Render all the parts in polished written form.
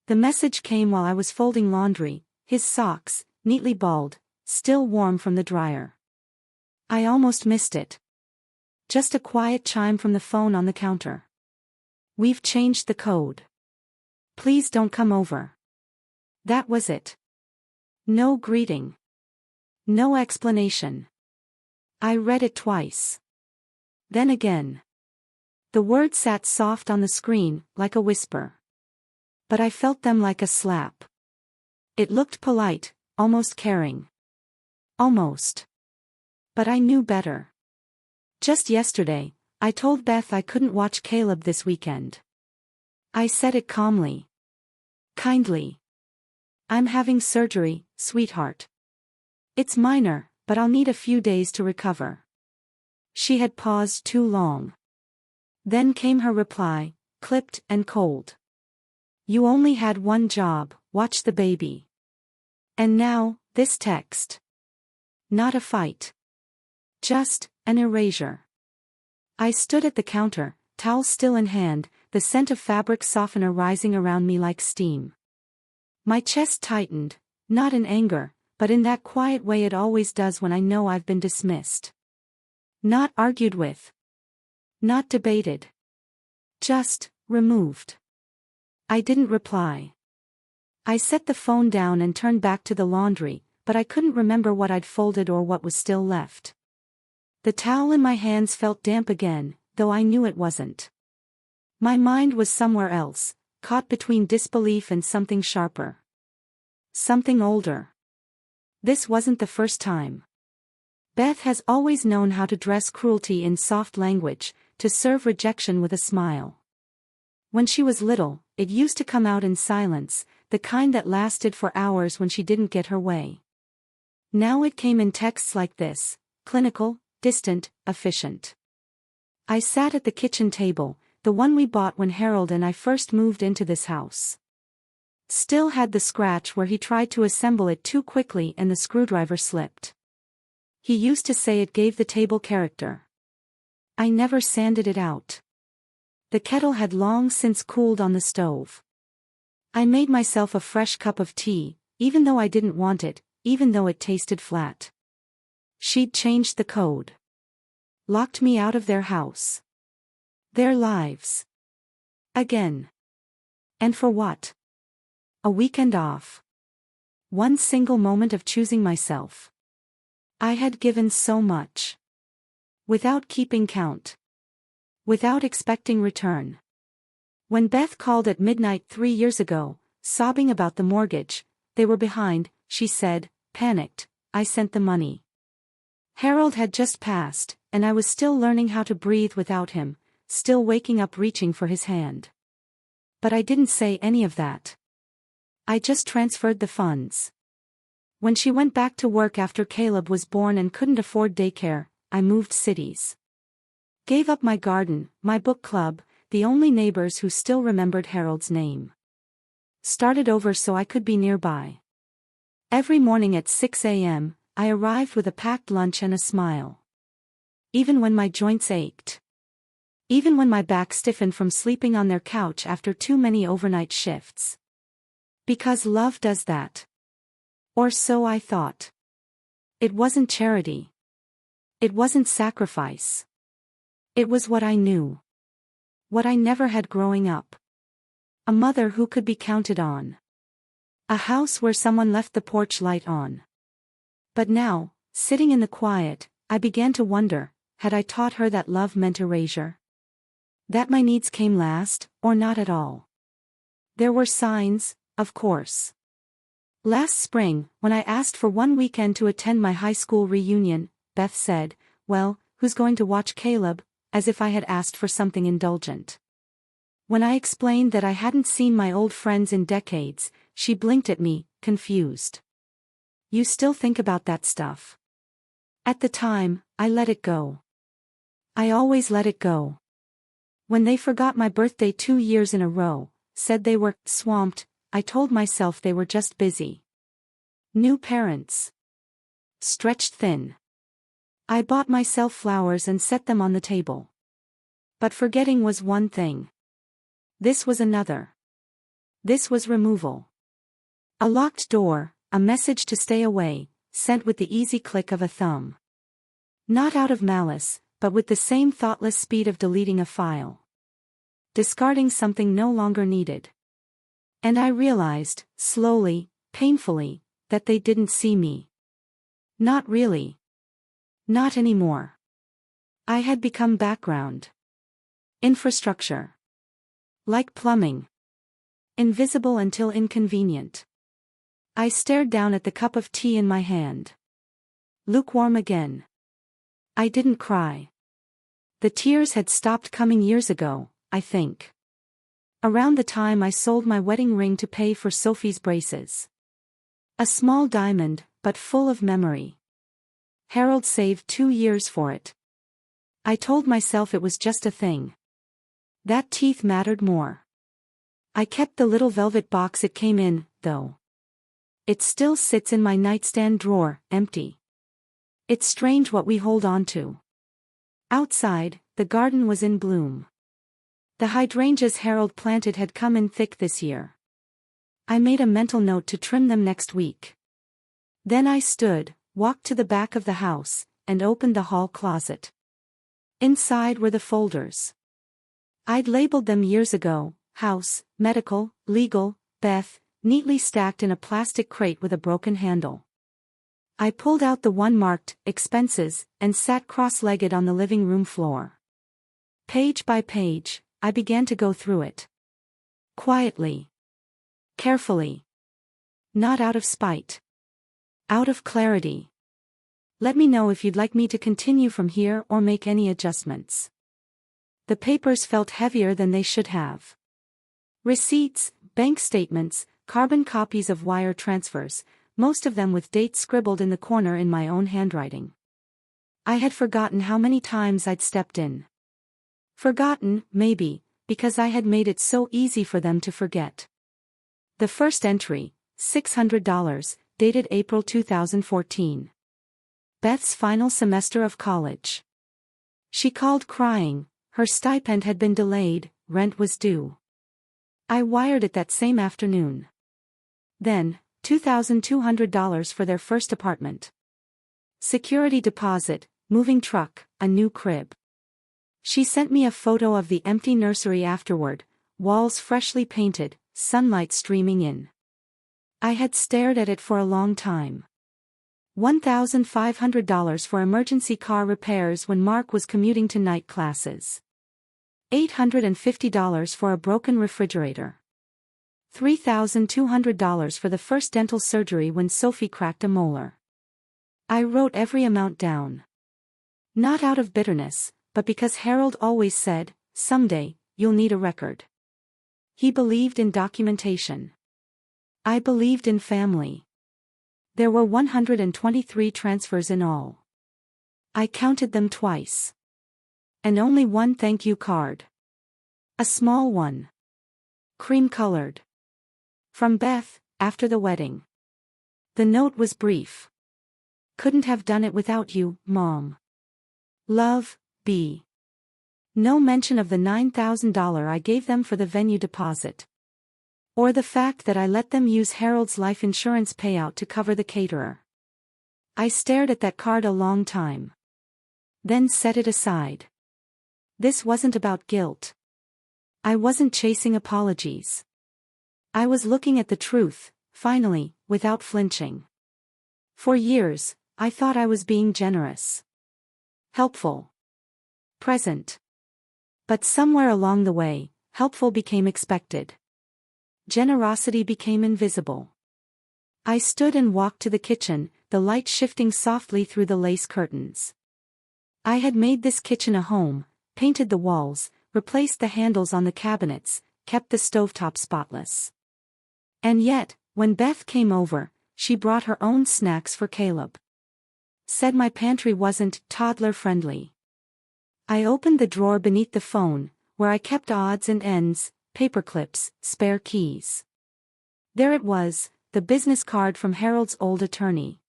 The message came while I was folding laundry, his socks, neatly balled, still warm from the dryer. I almost missed it. Just a quiet chime from the phone on the counter. "We've changed the code. Please don't come over." That was it. No greeting. No explanation. I read it twice. Then again. The words sat soft on the screen, like a whisper. But I felt them like a slap. It looked polite, almost caring. Almost. But I knew better. Just yesterday, I told Beth I couldn't watch Caleb this weekend. I said it calmly. Kindly. "I'm having surgery, sweetheart. It's minor, but I'll need a few days to recover." She had paused too long. Then came her reply, clipped and cold. "You only had one job, watch the baby. And now, this text. Not a fight. Just an erasure." I stood at the counter, towel still in hand, the scent of fabric softener rising around me like steam. My chest tightened, not in anger, but in that quiet way it always does when I know I've been dismissed. Not argued with. Not debated. Just removed. I didn't reply. I set the phone down and turned back to the laundry, but I couldn't remember what I'd folded or what was still left. The towel in my hands felt damp again, though I knew it wasn't. My mind was somewhere else, caught between disbelief and something sharper. Something older. This wasn't the first time. Beth has always known how to dress cruelty in soft language, to serve rejection with a smile. When she was little, it used to come out in silence, the kind that lasted for hours when she didn't get her way. Now it came in texts like this, clinical, distant, efficient. I sat at the kitchen table, the one we bought when Harold and I first moved into this house. Still had the scratch where he tried to assemble it too quickly and the screwdriver slipped. He used to say it gave the table character. I never sanded it out. The kettle had long since cooled on the stove. I made myself a fresh cup of tea, even though I didn't want it, even though it tasted flat. She'd changed the code. Locked me out of their house. Their lives. Again. And for what? A weekend off. One single moment of choosing myself. I had given so much. Without keeping count. Without expecting return. When Beth called at midnight 3 years ago, sobbing about the mortgage, they were behind, she said, panicked, I sent the money. Harold had just passed, and I was still learning how to breathe without him, still waking up reaching for his hand. But I didn't say any of that. I just transferred the funds. When she went back to work after Caleb was born and couldn't afford daycare, I moved cities. Gave up my garden, my book club, the only neighbors who still remembered Harold's name. Started over so I could be nearby. Every morning at 6 a.m., I arrived with a packed lunch and a smile. Even when my joints ached. Even when my back stiffened from sleeping on their couch after too many overnight shifts. Because love does that. Or so I thought. It wasn't charity. It wasn't sacrifice. It was what I knew. What I never had growing up. A mother who could be counted on. A house where someone left the porch light on. But now, sitting in the quiet, I began to wonder, had I taught her that love meant erasure? That my needs came last, or not at all? There were signs, of course. Last spring, when I asked for one weekend to attend my high school reunion, Beth said, "Well, who's going to watch Caleb?" as if I had asked for something indulgent. When I explained that I hadn't seen my old friends in decades, she blinked at me, confused. "You still think about that stuff?" At the time, I let it go. I always let it go. When they forgot my birthday 2 years in a row, said they were swamped, I told myself they were just busy. New parents. Stretched thin. I bought myself flowers and set them on the table. But forgetting was one thing. This was another. This was removal. A locked door, a message to stay away, sent with the easy click of a thumb. Not out of malice, but with the same thoughtless speed of deleting a file. Discarding something no longer needed. And I realized, slowly, painfully, that they didn't see me. Not really. Not anymore. I had become background. Infrastructure. Like plumbing. Invisible until inconvenient. I stared down at the cup of tea in my hand. Lukewarm again. I didn't cry. The tears had stopped coming years ago, I think. Around the time I sold my wedding ring to pay for Sophie's braces. A small diamond, but full of memory. Harold saved 2 years for it. I told myself it was just a thing. That teeth mattered more. I kept the little velvet box it came in, though. It still sits in my nightstand drawer, empty. It's strange what we hold on to. Outside, the garden was in bloom. The hydrangeas Harold planted had come in thick this year. I made a mental note to trim them next week. Then I stood, walked to the back of the house, and opened the hall closet. Inside were the folders. I'd labeled them years ago: house, medical, legal, Beth, neatly stacked in a plastic crate with a broken handle. I pulled out the one marked expenses and sat cross-legged on the living room floor. Page by page, I began to go through it. Quietly. Carefully. Not out of spite. Out of clarity. Let me know if you'd like me to continue from here or make any adjustments. The papers felt heavier than they should have. Receipts, bank statements, carbon copies of wire transfers, most of them with dates scribbled in the corner in my own handwriting. I had forgotten how many times I'd stepped in. Forgotten, maybe, because I had made it so easy for them to forget. The first entry, $600, dated April 2014. Beth's final semester of college. She called crying, her stipend had been delayed, rent was due. I wired it that same afternoon. Then, $2,200 for their first apartment. Security deposit, moving truck, a new crib. She sent me a photo of the empty nursery afterward, walls freshly painted, sunlight streaming in. I had stared at it for a long time. $1,500 for emergency car repairs when Mark was commuting to night classes. $850 for a broken refrigerator. $3,200 for the first dental surgery when Sophie cracked a molar. I wrote every amount down. Not out of bitterness, but because Harold always said, someday, you'll need a record. He believed in documentation. I believed in family. There were 123 transfers in all. I counted them twice. And only one thank you card. A small one. Cream-colored. From Beth, after the wedding. The note was brief. Couldn't have done it without you, Mom. Love, B. No mention of the $9,000 I gave them for the venue deposit. Or the fact that I let them use Harold's life insurance payout to cover the caterer. I stared at that card a long time. Then set it aside. This wasn't about guilt. I wasn't chasing apologies. I was looking at the truth, finally, without flinching. For years, I thought I was being generous. Helpful. Present. But somewhere along the way, helpful became expected. Generosity became invisible. I stood and walked to the kitchen, the light shifting softly through the lace curtains. I had made this kitchen a home, painted the walls, replaced the handles on the cabinets, kept the stovetop spotless. And yet, when Beth came over, she brought her own snacks for Caleb. Said my pantry wasn't toddler-friendly. I opened the drawer beneath the phone, where I kept odds and ends, paper clips, spare keys. There it was, the business card from Harold's old attorney.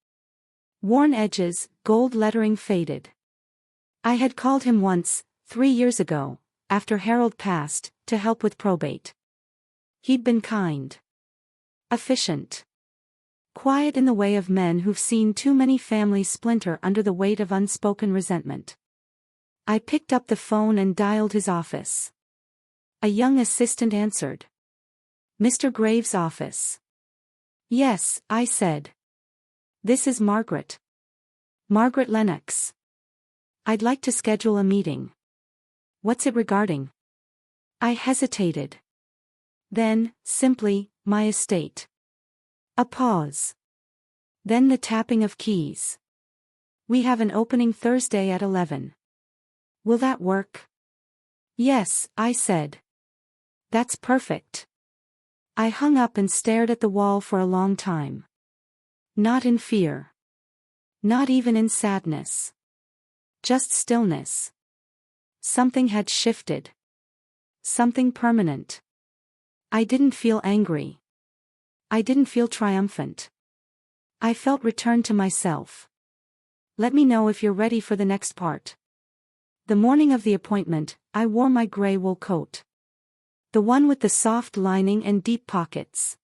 Worn edges, gold lettering faded. I had called him once, 3 years ago, after Harold passed, to help with probate. He'd been kind. Efficient. Quiet in the way of men who've seen too many families splinter under the weight of unspoken resentment. I picked up the phone and dialed his office. A young assistant answered. Mr. Graves' office. Yes, I said. This is Margaret. Margaret Lennox. I'd like to schedule a meeting. What's it regarding? I hesitated. Then, simply, my estate. A pause. Then the tapping of keys. We have an opening Thursday at 11. Will that work? Yes, I said. That's perfect. I hung up and stared at the wall for a long time. Not in fear. Not even in sadness. Just stillness. Something had shifted. Something permanent. I didn't feel angry. I didn't feel triumphant. I felt returned to myself. Let me know if you're ready for the next part. The morning of the appointment, I wore my gray wool coat. The one with the soft lining and deep pockets.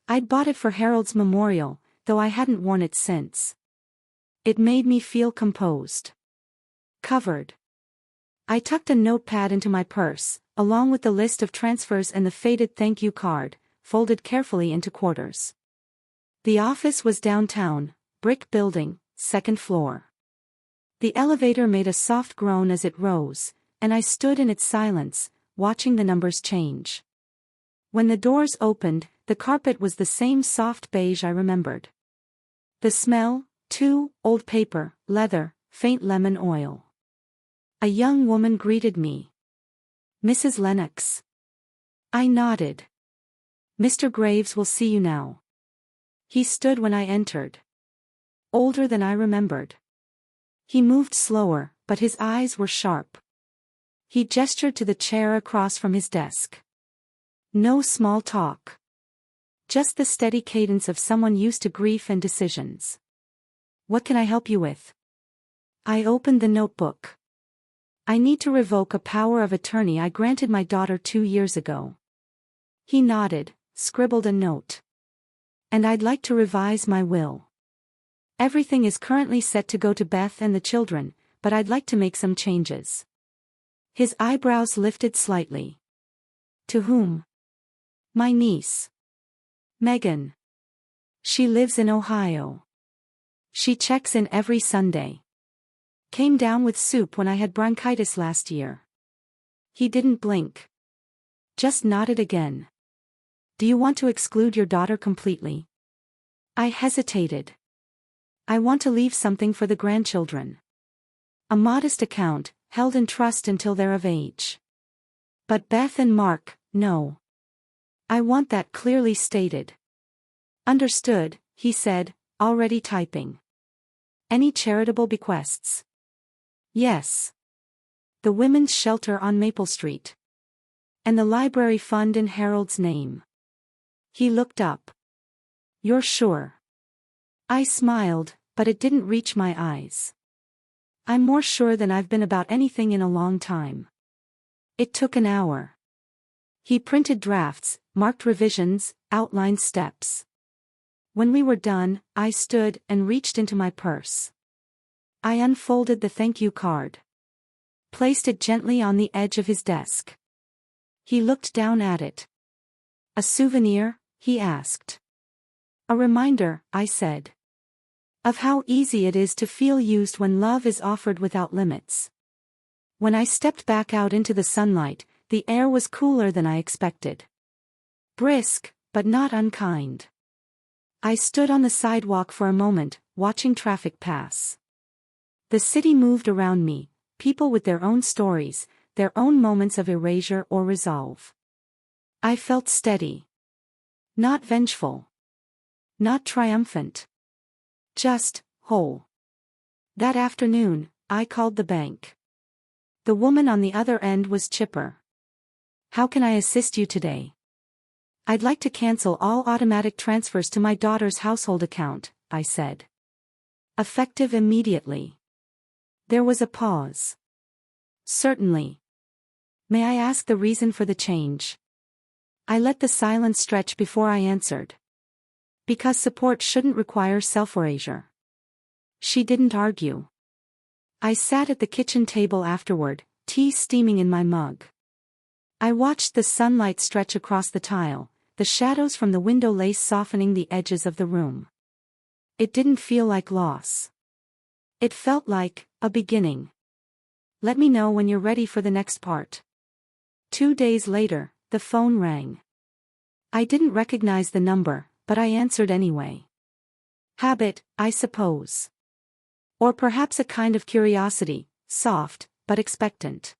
I'd bought it for Harold's memorial, though I hadn't worn it since. It made me feel composed. Covered. I tucked a notepad into my purse, along with the list of transfers and the faded thank you card, folded carefully into quarters. The office was downtown, brick building, second floor. The elevator made a soft groan as it rose, and I stood in its silence, watching the numbers change. When the doors opened, the carpet was the same soft beige I remembered. The smell, too, old paper, leather, faint lemon oil. A young woman greeted me. Mrs. Lennox. I nodded. Mr. Graves will see you now. He stood when I entered. Older than I remembered. He moved slower, but his eyes were sharp. He gestured to the chair across from his desk. No small talk. Just the steady cadence of someone used to grief and decisions. What can I help you with? I opened the notebook. I need to revoke a power of attorney I granted my daughter 2 years ago. He nodded, scribbled a note. And I'd like to revise my will. Everything is currently set to go to Beth and the children, but I'd like to make some changes. His eyebrows lifted slightly. To whom? My niece. Megan. She lives in Ohio. She checks in every Sunday. Came down with soup when I had bronchitis last year. He didn't blink. Just nodded again. Do you want to exclude your daughter completely? I hesitated. I want to leave something for the grandchildren. A modest account, held in trust until they're of age. But Beth and Mark, no. I want that clearly stated. Understood, he said, already typing. Any charitable bequests? Yes. The women's shelter on Maple Street. And the library fund in Harold's name. He looked up. You're sure? I smiled, but it didn't reach my eyes. I'm more sure than I've been about anything in a long time. It took an hour. He printed drafts, marked revisions, outlined steps. When we were done, I stood and reached into my purse. I unfolded the thank you card. Placed it gently on the edge of his desk. He looked down at it. A souvenir? He asked. A reminder, I said. Of how easy it is to feel used when love is offered without limits. When I stepped back out into the sunlight, the air was cooler than I expected. Brisk, but not unkind. I stood on the sidewalk for a moment, watching traffic pass. The city moved around me, people with their own stories, their own moments of erasure or resolve. I felt steady. Not vengeful. Not triumphant. Just, whole. That afternoon, I called the bank. The woman on the other end was chipper. How can I assist you today? I'd like to cancel all automatic transfers to my daughter's household account, I said. Effective immediately. There was a pause. Certainly. May I ask the reason for the change? I let the silence stretch before I answered. Because support shouldn't require self-erasure. She didn't argue. I sat at the kitchen table afterward, tea steaming in my mug. I watched the sunlight stretch across the tile, the shadows from the window lace softening the edges of the room. It didn't feel like loss. It felt like a beginning. Let me know when you're ready for the next part. 2 days later, the phone rang. I didn't recognize the number, but I answered anyway. Habit, I suppose. Or perhaps a kind of curiosity, soft, but expectant.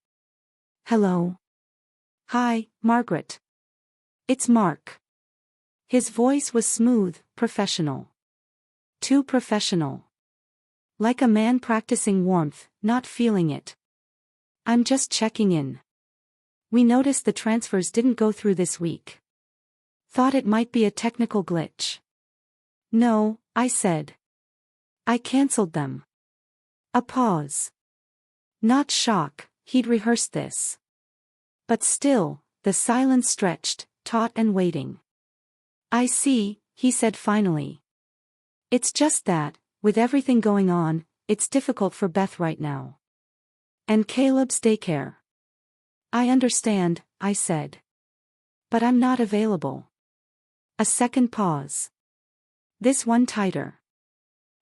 Hello. Hi, Margaret. It's Mark. His voice was smooth, professional. Too professional. Like a man practicing warmth, not feeling it. I'm just checking in. We noticed the transfers didn't go through this week. Thought it might be a technical glitch. No, I said. I cancelled them. A pause. Not shock, he'd rehearsed this. But still, the silence stretched, taut and waiting. I see, he said finally. It's just that, with everything going on, it's difficult for Beth right now. And Caleb's daycare. I understand, I said. But I'm not available. A second pause. This one tighter.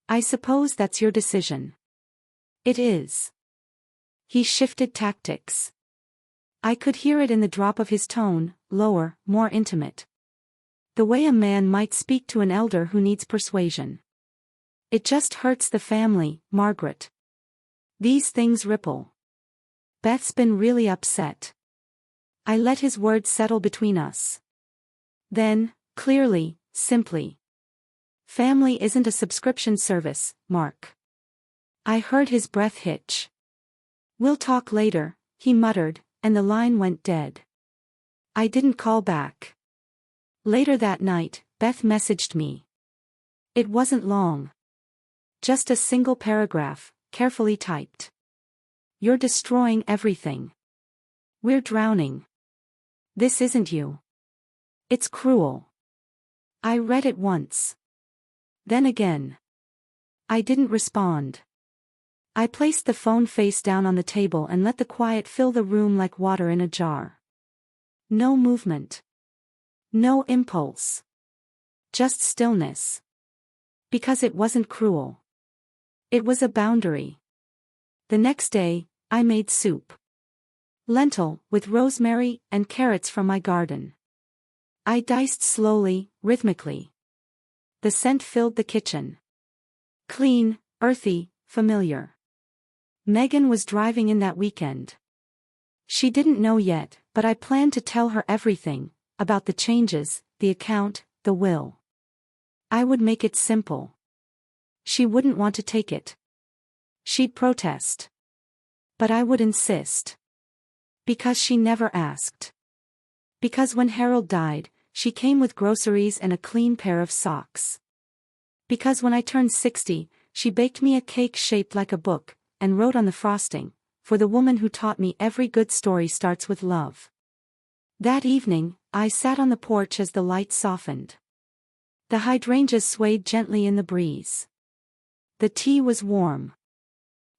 I suppose that's your decision. It is. He shifted tactics. I could hear it in the drop of his tone, lower, more intimate. The way a man might speak to an elder who needs persuasion. It just hurts the family, Margaret. These things ripple. Beth's been really upset. I let his words settle between us. Then, clearly, simply. Family isn't a subscription service, Mark. I heard his breath hitch. We'll talk later, he muttered, and the line went dead. I didn't call back. Later that night, Beth messaged me. It wasn't long. Just a single paragraph, carefully typed. You're destroying everything. We're drowning. This isn't you. It's cruel. I read it once. Then again. I didn't respond. I placed the phone face down on the table and let the quiet fill the room like water in a jar. No movement. No impulse. Just stillness. Because it wasn't cruel. It was a boundary. The next day, I made soup. Lentil, with rosemary and carrots from my garden. I diced slowly, rhythmically. The scent filled the kitchen. Clean, earthy, familiar. Megan was driving in that weekend. She didn't know yet, but I planned to tell her everything, about the changes, the account, the will. I would make it simple. She wouldn't want to take it. She'd protest. But I would insist. Because she never asked. Because when Harold died, she came with groceries and a clean pair of socks. Because when I turned 60, she baked me a cake shaped like a book, and wrote on the frosting, "For the woman who taught me every good story starts with love." That evening, I sat on the porch as the light softened. The hydrangeas swayed gently in the breeze. The tea was warm.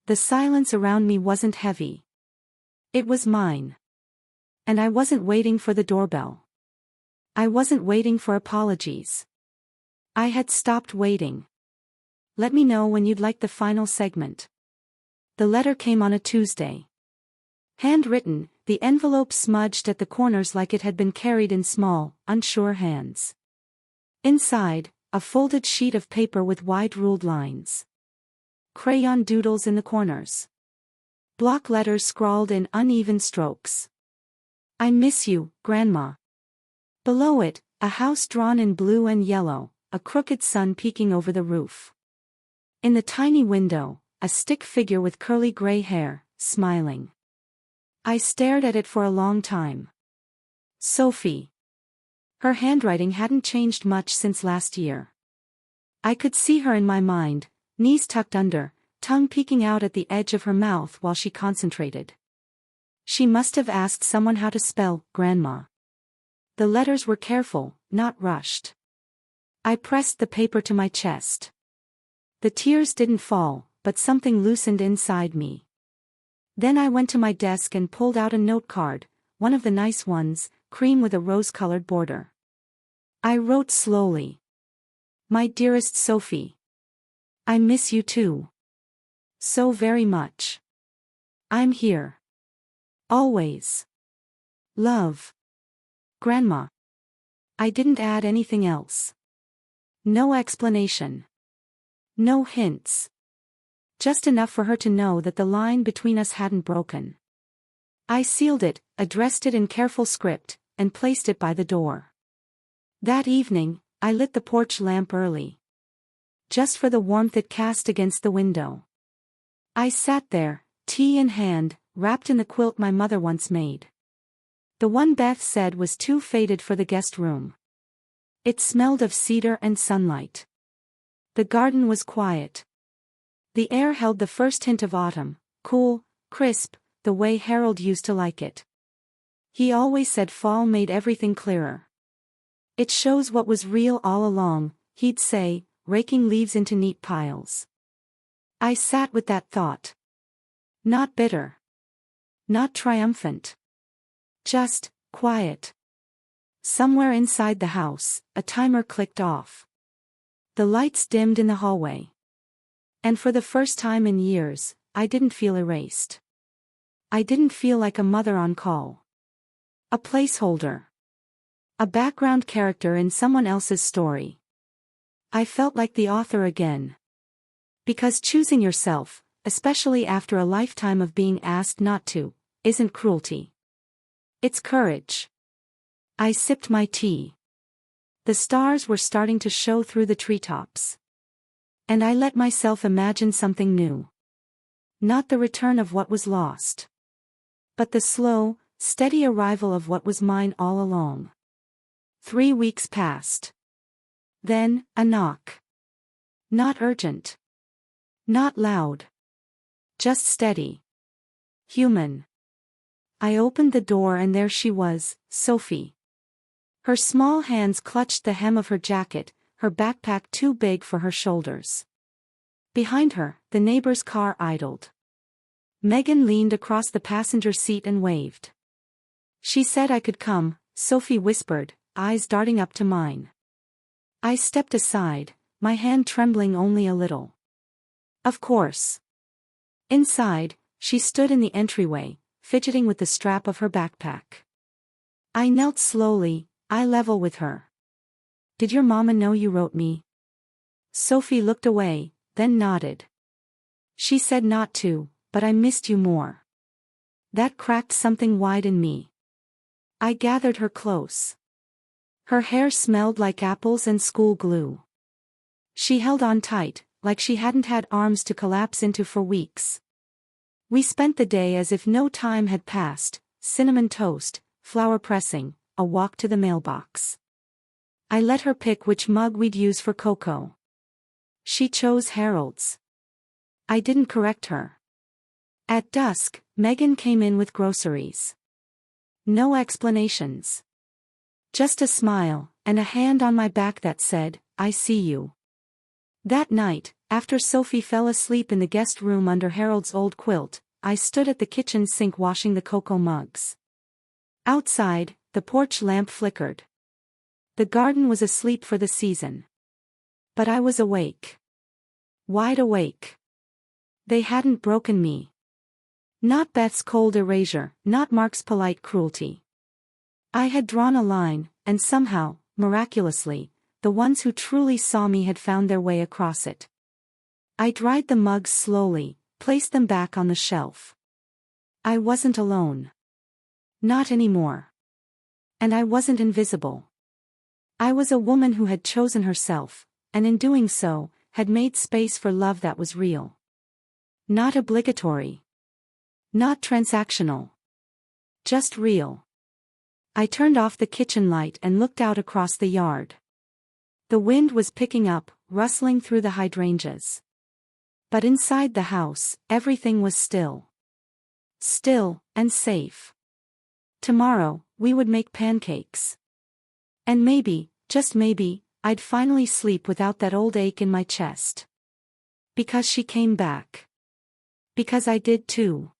The silence around me wasn't heavy. It was mine. And I wasn't waiting for the doorbell. I wasn't waiting for apologies. I had stopped waiting. Let me know when you'd like the final segment. The letter came on a Tuesday. Handwritten, the envelope smudged at the corners like it had been carried in small, unsure hands. Inside, a folded sheet of paper with wide-ruled lines. Crayon doodles in the corners. Block letters scrawled in uneven strokes. I miss you, Grandma. Below it, a house drawn in blue and yellow, a crooked sun peeking over the roof. In the tiny window, a stick figure with curly gray hair, smiling. I stared at it for a long time. Sophie. Her handwriting hadn't changed much since last year. I could see her in my mind, knees tucked under, tongue peeking out at the edge of her mouth while she concentrated. She must have asked someone how to spell Grandma. The letters were careful, not rushed. I pressed the paper to my chest. The tears didn't fall, but something loosened inside me. Then I went to my desk and pulled out a note card, one of the nice ones, cream with a rose-colored border. I wrote slowly. My dearest Sophie. I miss you too. So very much. I'm here. Always. Love. Grandma. I didn't add anything else. No explanation. No hints. Just enough for her to know that the line between us hadn't broken. I sealed it, addressed it in careful script, and placed it by the door. That evening, I lit the porch lamp early. Just for the warmth it cast against the window. I sat there, tea in hand, wrapped in the quilt my mother once made. The one Beth said was too faded for the guest room. It smelled of cedar and sunlight. The garden was quiet. The air held the first hint of autumn, cool, crisp, the way Harold used to like it. He always said fall made everything clearer. It shows what was real all along, he'd say, raking leaves into neat piles. I sat with that thought. Not bitter. Not triumphant. Just, quiet. Somewhere inside the house, a timer clicked off. The lights dimmed in the hallway. And for the first time in years, I didn't feel erased. I didn't feel like a mother on call. A placeholder. A background character in someone else's story. I felt like the author again. Because choosing yourself, especially after a lifetime of being asked not to, isn't cruelty. It's courage. I sipped my tea. The stars were starting to show through the treetops. And I let myself imagine something new. Not the return of what was lost. But the slow, steady arrival of what was mine all along. 3 weeks passed. Then, a knock. Not urgent. Not loud. Just steady. Human. I opened the door and there she was, Sophie. Her small hands clutched the hem of her jacket, her backpack too big for her shoulders. Behind her, the neighbor's car idled. Megan leaned across the passenger seat and waved. She said I could come, Sophie whispered, eyes darting up to mine. I stepped aside, my hand trembling only a little. Of course. Inside, she stood in the entryway, fidgeting with the strap of her backpack. I knelt slowly, eye level with her. Did your mama know you wrote me? Sophie looked away, then nodded. She said not to, but I missed you more. That cracked something wide in me. I gathered her close. Her hair smelled like apples and school glue. She held on tight, like she hadn't had arms to collapse into for weeks. We spent the day as if no time had passed, cinnamon toast, flower pressing, a walk to the mailbox. I let her pick which mug we'd use for cocoa. She chose Harold's. I didn't correct her. At dusk, Megan came in with groceries. No explanations. Just a smile, and a hand on my back that said, I see you. That night, after Sophie fell asleep in the guest room under Harold's old quilt, I stood at the kitchen sink washing the cocoa mugs. Outside, the porch lamp flickered. The garden was asleep for the season. But I was awake. Wide awake. They hadn't broken me. Not Beth's cold erasure, not Mark's polite cruelty. I had drawn a line, and somehow, miraculously, the ones who truly saw me had found their way across it. I dried the mugs slowly, placed them back on the shelf. I wasn't alone. Not anymore. And I wasn't invisible. I was a woman who had chosen herself, and in doing so, had made space for love that was real. Not obligatory. Not transactional. Just real. I turned off the kitchen light and looked out across the yard. The wind was picking up, rustling through the hydrangeas. But inside the house, everything was still. Still, and safe. Tomorrow, we would make pancakes. And maybe, just maybe, I'd finally sleep without that old ache in my chest. Because she came back. Because I did too.